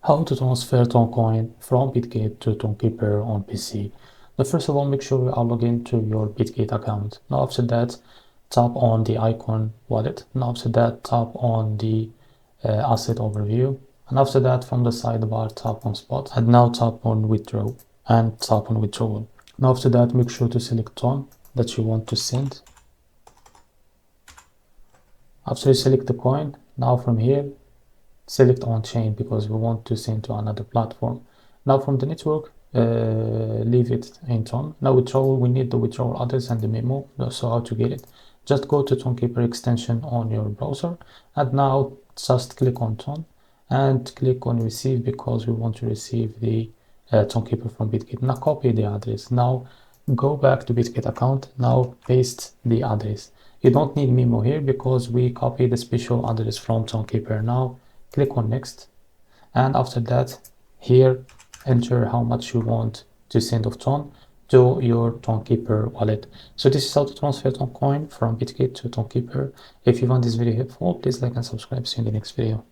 How to transfer Toncoin from Bitget to Tonkeeper on PC. Now, first of all, make sure you are logged into your Bitget account. Now, after that, tap on the icon wallet. Now, after that, tap on the asset overview. And after that, from the sidebar, tap on spot. And now tap on withdraw and tap on withdrawal. Now, after that, make sure to select Ton that you want to send. After you select the coin, now from here, select on chain because we want to send to another platform. Now from the network, leave it in Ton. Now withdrawal, we need the withdrawal address and the memo. So how to get it? Just go to Tonkeeper extension on your browser, and now just click on Ton and click on receive because we want to receive the Tonkeeper from Bitget. Now copy the address. Now go back to Bitget account. Now paste the address. You don't need memo here because we copy the special address from Tonkeeper. Now click on next, and after that here enter how much you want to send of Ton to your Tonkeeper wallet. So this is how to transfer Toncoin from Bitget to Tonkeeper. If you found this video helpful, please like and subscribe. See you in the next video.